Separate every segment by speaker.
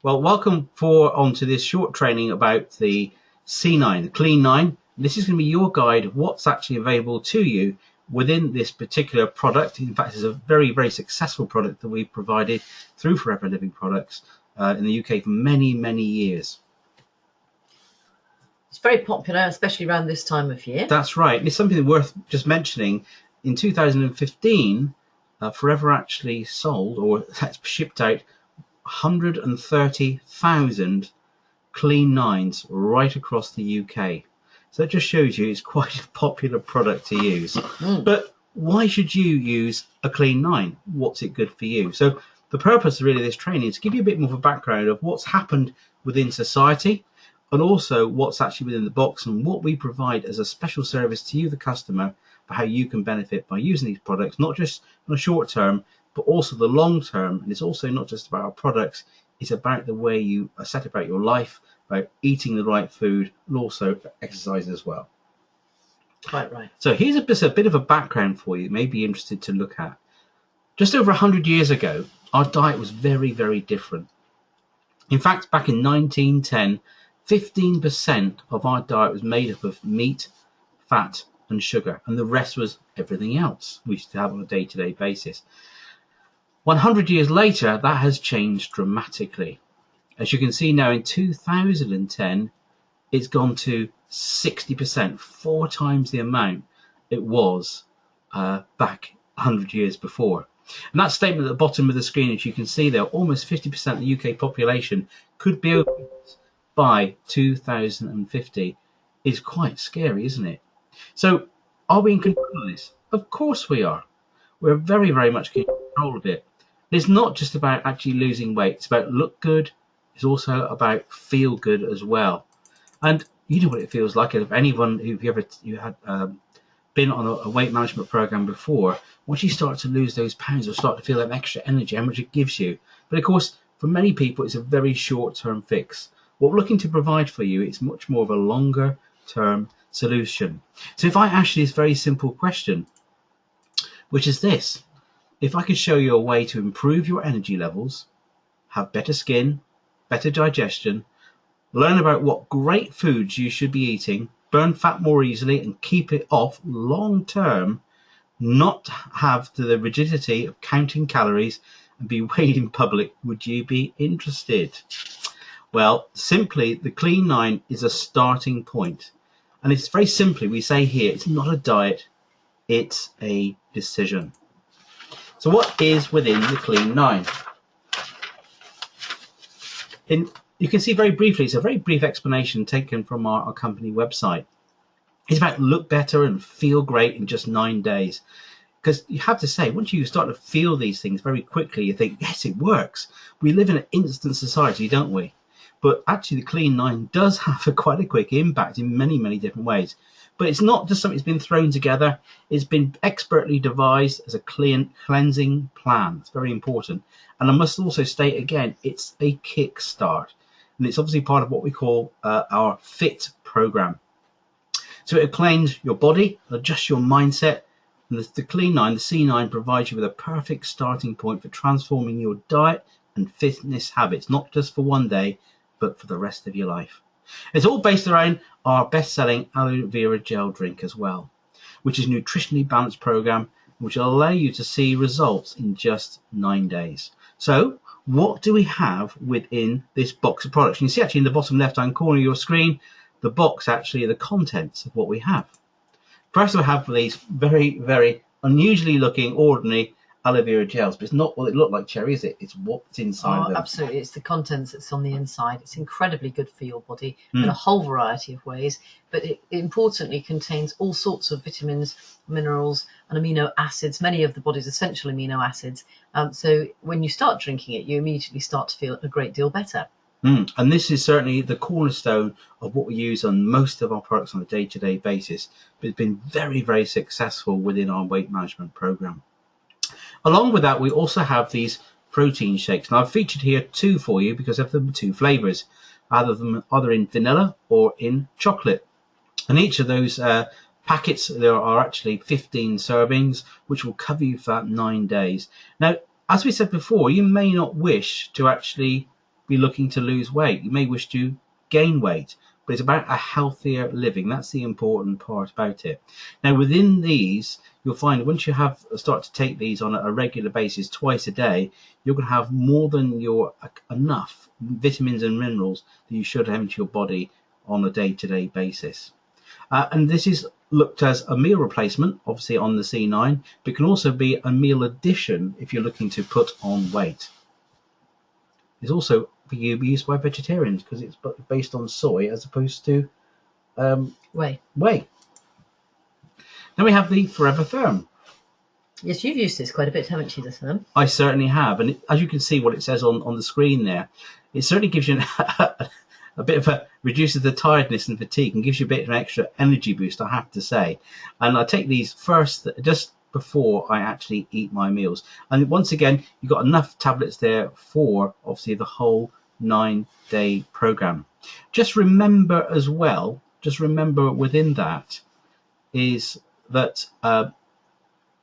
Speaker 1: Well, welcome onto this short training about the C9, the Clean 9. This is going to be your guide of what's actually available to you within this particular product. In fact, it's a very, very successful product that we've provided through Forever Living Products in the UK for many, many years.
Speaker 2: It's very popular, especially around this time of year.
Speaker 1: That's right. It's something worth just mentioning. In 2015, Forever actually sold, or shipped out, 130,000 Clean 9s right across the UK. So that just shows you it's quite a popular product to use. But why should you use a Clean 9? What's it good for you? So the purpose really of this training is to give you a bit more of a background of what's happened within society, and also what's actually within the box and what we provide as a special service to you, the customer, for how you can benefit by using these products, not just on the short term, but also the long term. And it's also not just about our products, it's about the way you set about your life, about eating the right food, and also exercise as well.
Speaker 2: Quite right.
Speaker 1: So here's just a bit of a background for you, may be interested to look at. Just over 100 years ago, our diet was very, very different. In fact, back in 1910, 15% of our diet was made up of meat, fat, and sugar, and the rest was everything else we used to have on a day-to-day basis. 100 years later, that has changed dramatically. As you can see now, in 2010, it's gone to 60%, 4 times the amount it was back 100 years before. And that statement at the bottom of the screen, as you can see there, almost 50% of the UK population could be obese by 2050, is quite scary, isn't it? So are we in control of this? Of course we are. We're very, very much in control of it. It's not just about actually losing weight. It's about look good. It's also about feel good as well. And you know what it feels like. If anyone who you had been on a weight management program before, once you start to lose those pounds or start to feel that extra energy, how much it gives you. But of course, for many people, it's a very short-term fix. What we're looking to provide for you, it's much more of a longer-term solution. So if I ask you this very simple question, which is this: if I could show you a way to improve your energy levels, have better skin, better digestion, learn about what great foods you should be eating, burn fat more easily and keep it off long term, not have the rigidity of counting calories and be weighed in public, would you be interested? Well, simply, the Clean 9 is a starting point. And it's very simply, we say here, it's not a diet, it's a decision. So what is within the Clean 9? You can see very briefly, it's a very brief explanation taken from our company website. It's about look better and feel great in just 9 days. Because you have to say, once you start to feel these things very quickly, you think, yes, it works. We live in an instant society, don't we? But actually, the Clean 9 does have quite a quick impact in many, many different ways. But it's not just something that's been thrown together. It's been expertly devised as a cleansing plan. It's very important. And I must also state again, it's a kickstart. And it's obviously part of what we call our FIT program. So it'll cleanse your body, adjust your mindset. And the Clean 9, the C9, provides you with a perfect starting point for transforming your diet and fitness habits, not just for one day, but for the rest of your life. It's all based around our best-selling aloe vera gel drink as well, which is a nutritionally balanced program which will allow you to see results in just 9 days. So what do we have within this box of products? You can see actually in the bottom left-hand corner of your screen, the box actually are the contents of what we have. First, we have these very, very unusually looking, ordinary aloe vera gels, but it's not what it looked like, Cherry, is it? It's what's inside of them.
Speaker 2: Absolutely. It's the contents that's on the inside. It's incredibly good for your body in a whole variety of ways, but it importantly contains all sorts of vitamins, minerals, and amino acids, many of the body's essential amino acids. So when you start drinking it, you immediately start to feel a great deal better.
Speaker 1: And this is certainly the cornerstone of what we use on most of our products on a day-to-day basis, but it's been very, very successful within our weight management program. Along with that, we also have these protein shakes. Now, I've featured here 2 for you because of the 2 flavors, either in vanilla or in chocolate. And each of those packets, there are actually 15 servings, which will cover you for that 9 days. Now, as we said before, you may not wish to actually be looking to lose weight. You may wish to gain weight, but it's about a healthier living. That's the important part about it. Now, within these, you'll find once you have start to take these on a regular basis, twice a day, you're going to have more than your enough vitamins and minerals that you should have into your body on a day-to-day basis. And this is looked as a meal replacement, obviously on the C9, but can also be a meal addition if you're looking to put on weight. It's also be used by vegetarians because it's based on soy as opposed to whey. Then we have the Forever Firm.
Speaker 2: Yes, you've used this quite a bit, haven't you, this firm?
Speaker 1: I certainly have, and as you can see what it says on the screen there, it certainly gives you a bit of a reduces the tiredness and fatigue and gives you a bit of an extra energy boost, I have to say. And I take these first just before I actually eat my meals. And once again, you've got enough tablets there for obviously the whole 9-day program. Just remember as well, within that is that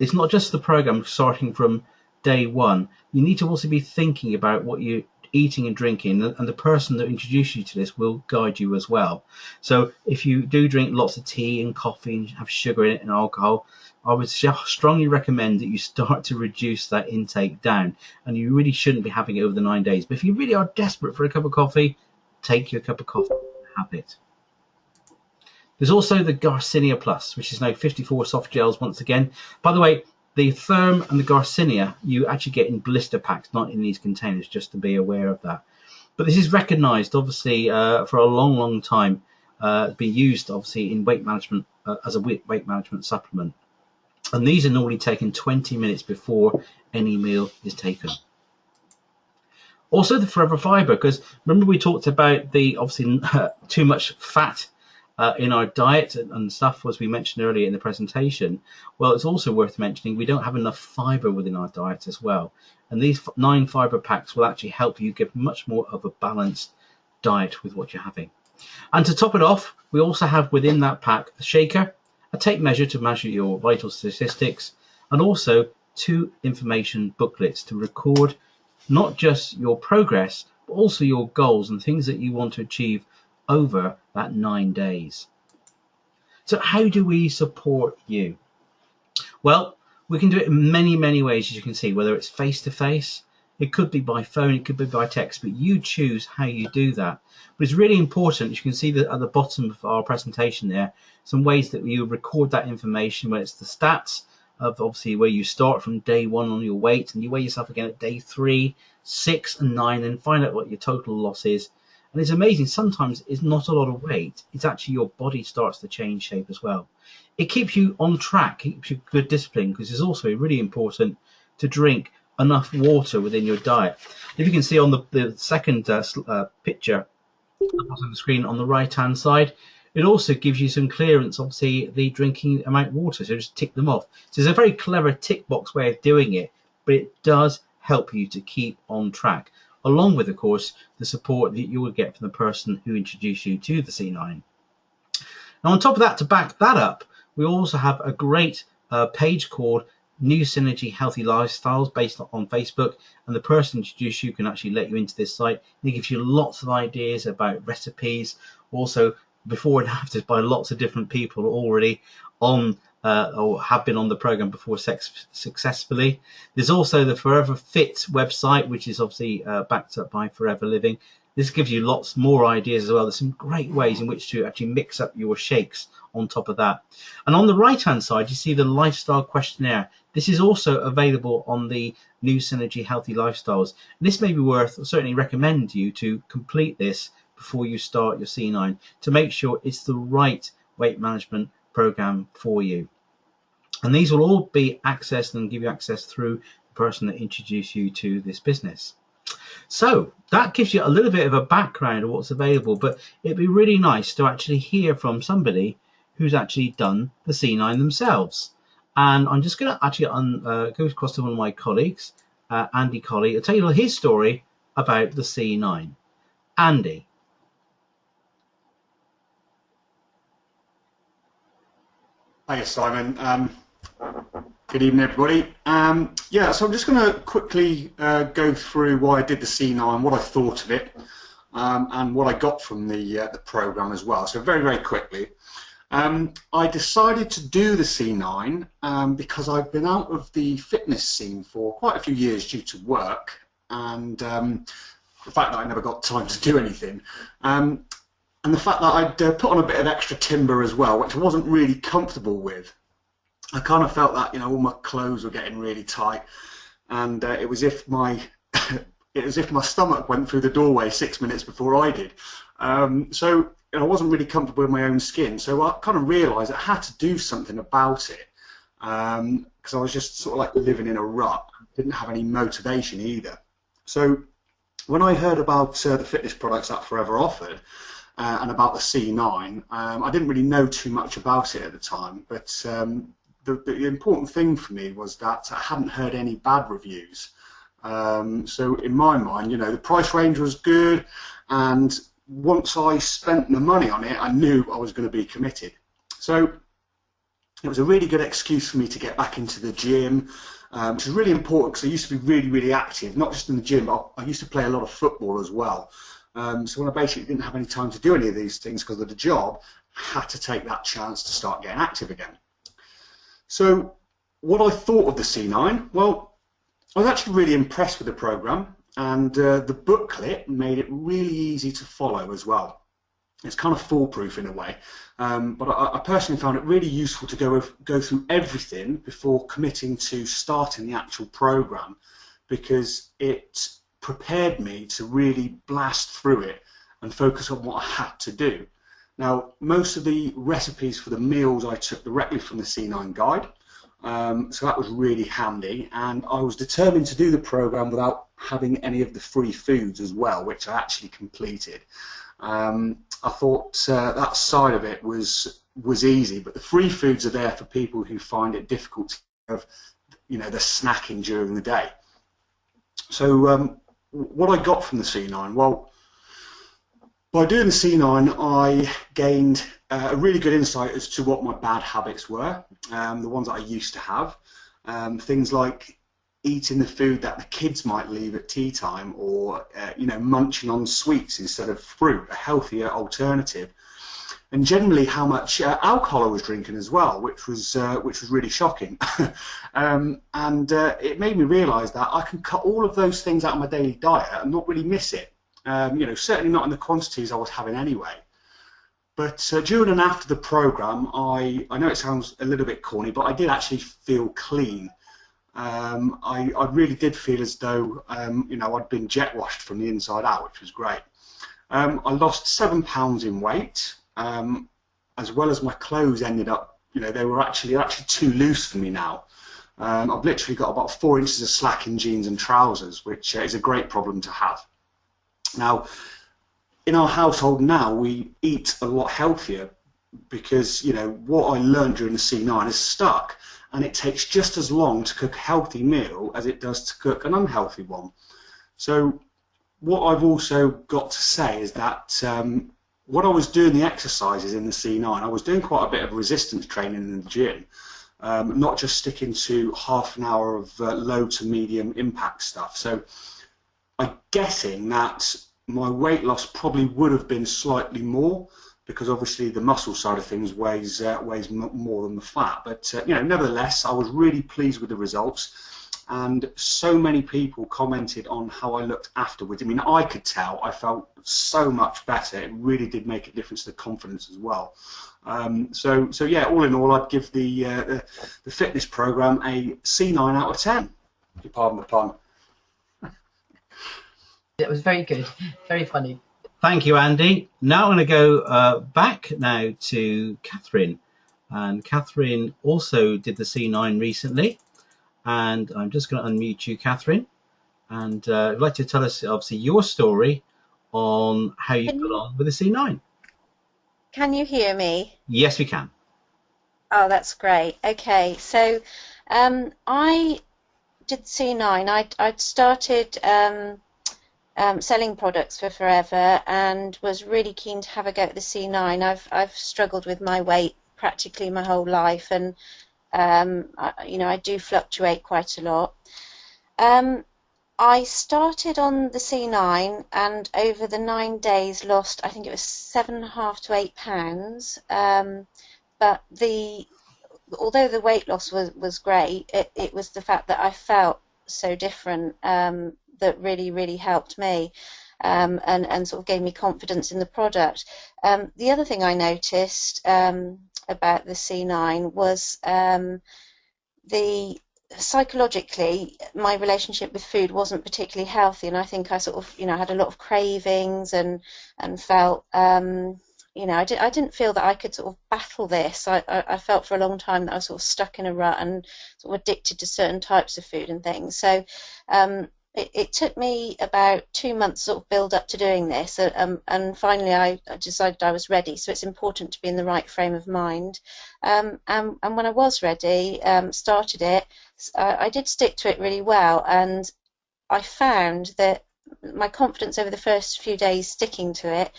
Speaker 1: it's not just the program starting from day one. You need to also be thinking about what you're eating and drinking, and the person that introduced you to this will guide you as well. So if you do drink lots of tea and coffee and have sugar in it and alcohol, I would strongly recommend that you start to reduce that intake down, and you really shouldn't be having it over the 9 days. But if you really are desperate for a cup of coffee, take your cup of coffee and have it. There's also the Garcinia Plus, which is now 54 soft gels once again. By the way, the Firm and the Garcinia you actually get in blister packs, not in these containers, just to be aware of that. But this is recognised, obviously, for a long, long time, being used, obviously, in weight management as a weight management supplement. And these are normally taken 20 minutes before any meal is taken. Also, the Forever Fibre, because remember we talked about the obviously too much fat in our diet and stuff, as we mentioned earlier in the presentation. Well, it's also worth mentioning we don't have enough fibre within our diet as well. And these 9 fibre packs will actually help you get much more of a balanced diet with what you're having. And to top it off, we also have within that pack a shaker, a tape measure to measure your vital statistics, and also 2 information booklets to record not just your progress, but also your goals and things that you want to achieve over that 9 days. So how do we support you? Well, we can do it in many, many ways, as you can see, whether it's face-to-face, it could be by phone, it could be by text, but you choose how you do that. But it's really important, as you can see that at the bottom of our presentation there, some ways that you record that information, where it's the stats of obviously where you start from day 1 on your weight, and you weigh yourself again at day 3, 6 and 9, and find out what your total loss is. And it's amazing, sometimes it's not a lot of weight, it's actually your body starts to change shape as well. It keeps you on track, keeps you good discipline, because it's also really important to drink enough water within your diet. If you can see on the second picture on the screen on the right hand side, it also gives you some clearance, obviously the drinking amount of water, so just tick them off. So it's a very clever tick box way of doing it, but it does help you to keep on track, along with, of course, the support that you will get from the person who introduced you to the C9. Now, on top of that, to back that up, we also have a great page called New Synergy Healthy Lifestyles based on Facebook, and the person who introduced you can actually let you into this site. It gives you lots of ideas about recipes, also before and after by lots of different people already on or have been on the program before successfully. There's also the Forever Fit website, which is obviously backed up by Forever Living. This gives you lots more ideas as well. There's some great ways in which to actually mix up your shakes on top of that. And on the right hand side, you see the lifestyle questionnaire. This is also available on the New Synergy Healthy Lifestyles. And this may be worth, I certainly recommend you to complete this before you start your C9 to make sure it's the right weight management program for you. And these will all be accessed and give you access through the person that introduced you to this business. So that gives you a little bit of a background of what's available, but it'd be really nice to actually hear from somebody who's actually done the C9 themselves. And I'm just going to actually go across to one of my colleagues, Andy Colley, to tell you his story about the C9. Andy.
Speaker 3: Thanks, Simon. Good evening, everybody. Yeah, so I'm just going to quickly go through why I did the C9, what I thought of it, and what I got from the program as well. So very, very quickly, I decided to do the C9 because I've been out of the fitness scene for quite a few years due to work and the fact that I never got time to do anything. And the fact that I'd put on a bit of extra timber as well, which I wasn't really comfortable with. I kind of felt that, you know, all my clothes were getting really tight, and it was if my it was if my stomach went through the doorway 6 minutes before I did. So I wasn't really comfortable with my own skin. So I kind of realised I had to do something about it because I was just sort of like living in a rut. Didn't have any motivation either. So when I heard about the fitness products that Forever offered and about the C9, I didn't really know too much about it at the time, but the important thing for me was that I hadn't heard any bad reviews. So in my mind, you know, the price range was good, and once I spent the money on it, I knew I was going to be committed. So it was a really good excuse for me to get back into the gym, which is really important because I used to be really, really active, not just in the gym, but I used to play a lot of football as well. So when I basically didn't have any time to do any of these things because of the job, I had to take that chance to start getting active again. So what I thought of the C9, well, I was actually really impressed with the program, and the booklet made it really easy to follow as well. It's kind of foolproof in a way, but I personally found it really useful to go through everything before committing to starting the actual program, because it prepared me to really blast through it and focus on what I had to do. Now, most of the recipes for the meals I took directly from the C9 guide, so that was really handy, and I was determined to do the program without having any of the free foods as well, which I actually completed. I thought that side of it was easy, but the free foods are there for people who find it difficult to have, you know, the snacking during the day. So what I got from the C9, well, by doing the C9, I gained a really good insight as to what my bad habits were, the ones that I used to have. Things like eating the food that the kids might leave at tea time, or you know, munching on sweets instead of fruit, a healthier alternative. And generally how much alcohol I was drinking as well, which was really shocking. It made me realise that I can cut all of those things out of my daily diet and not really miss it. You know, certainly not in the quantities I was having anyway. But during and after the program, I know it sounds a little bit corny, but I did actually feel clean. I really did feel as though you know, I'd been jet washed from the inside out, which was great. I lost 7 pounds in weight, as well as my clothes ended up, you know, they were actually too loose for me now. I've literally got about 4 inches of slack in jeans and trousers, which is a great problem to have. Now, in our household now, we eat a lot healthier because, you know, what I learned during the C9 is stuck, and it takes just as long to cook a healthy meal as it does to cook an unhealthy one. So what I've also got to say is that when I was doing the exercises in the C9, I was doing quite a bit of resistance training in the gym, not just sticking to half an hour of low to medium impact stuff. So I'm guessing that my weight loss probably would have been slightly more, because obviously the muscle side of things weighs more than the fat. But you know, nevertheless, I was really pleased with the results, and so many people commented on how I looked afterwards. I mean, I could tell I felt so much better. It really did make a difference to the confidence as well. So yeah, all in all, I'd give the fitness program a C9 out of 10. If you pardon the pun.
Speaker 2: It was very good, very funny.
Speaker 1: Thank you, Andy. Now I'm going to go back now to Catherine. And Catherine also did the C9 recently. And I'm just going to unmute you, Catherine. And I'd like to tell us, obviously, your story on how you got on with the C9.
Speaker 4: Can you hear me?
Speaker 1: Yes, we can.
Speaker 4: Oh, that's great. Okay, so I did C9. I'd started selling products for Forever and was really keen to have a go at the C9. I've struggled with my weight practically my whole life, and I do fluctuate quite a lot. I started on the C9 and over the 9 days lost, I think it was 7.5 to 8 pounds. But although the weight loss was great, it was the fact that I felt so different that really helped me. And sort of gave me confidence in the product. The other thing I noticed about the C9 was psychologically, my relationship with food wasn't particularly healthy, and I think I sort of, had a lot of cravings and felt, I didn't feel that I could sort of battle this. I felt for a long time that I was sort of stuck in a rut and sort of addicted to certain types of food and things. So it took me about 2 months sort of build up to doing this, and finally I decided I was ready. So it's important to be in the right frame of mind. And when I was ready, started it, I did stick to it really well, and I found that my confidence over the first few days sticking to it,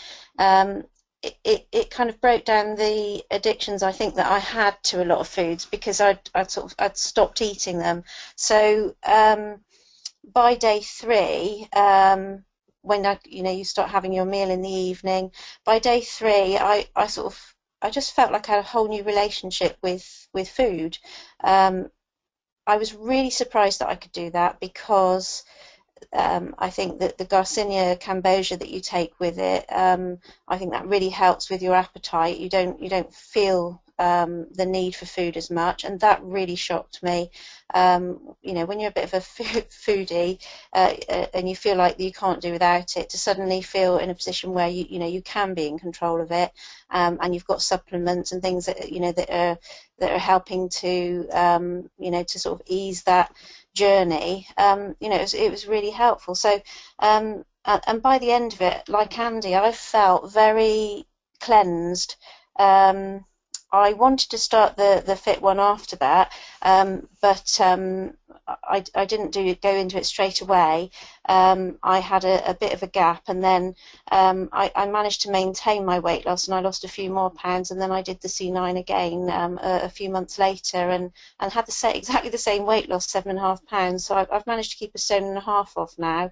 Speaker 4: it kind of broke down the addictions I think that I had to a lot of foods, because I'd stopped eating them. So by day 3, when you start having your meal in the evening, by day 3 I just felt like I had a whole new relationship with food. I was really surprised that I could do that, because I think that the Garcinia cambogia that you take with it, I think that really helps with your appetite. You don't feel the need for food as much, and that really shocked me. When you're a bit of a foodie and you feel like you can't do without it, to suddenly feel in a position where you can be in control of it, and you've got supplements and things that that are helping to to sort of ease that journey. It was really helpful. So and by the end of it, like Andy, I felt very cleansed. I wanted to start the Fit one after that, but I didn't go into it straight away. I had a bit of a gap, and then I managed to maintain my weight loss, and I lost a few more pounds, and then I did the C9 again a few months later, and had exactly the same weight loss, 7.5 pounds. So I've managed to keep 1.5 stone off now,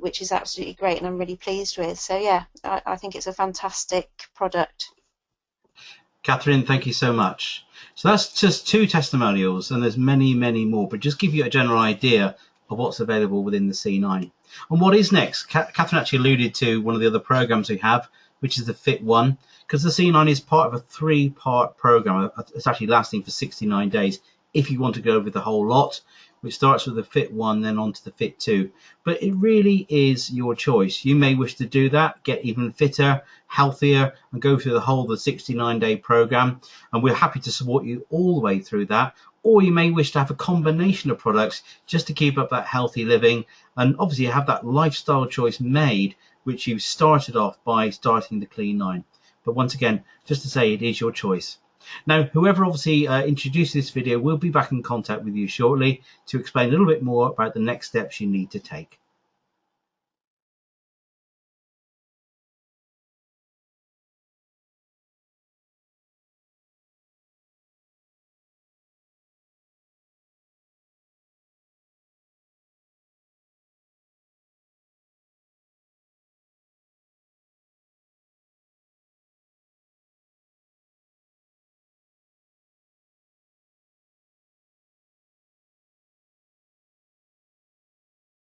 Speaker 4: which is absolutely great, and I'm really pleased with. So yeah, I think it's a fantastic product.
Speaker 1: Catherine, thank you so much. So that's just 2 testimonials, and there's many more, but just give you a general idea of what's available within the C9. And what is next? Catherine actually alluded to one of the other programs we have, which is the Fit one, because the C9 is part of a 3-part program. It's actually lasting for 69 days if you want to go over the whole lot, which starts with the Fit 1, then on to the Fit 2. But it really is your choice. You may wish to do that, get even fitter, healthier, and go through the whole of the 69-day program. And we're happy to support you all the way through that. Or you may wish to have a combination of products just to keep up that healthy living, and obviously have that lifestyle choice made, which you started off by starting the Clean 9. But once again, just to say, it is your choice. Now, whoever obviously introduced this video will be back in contact with you shortly to explain a little bit more about the next steps you need to take.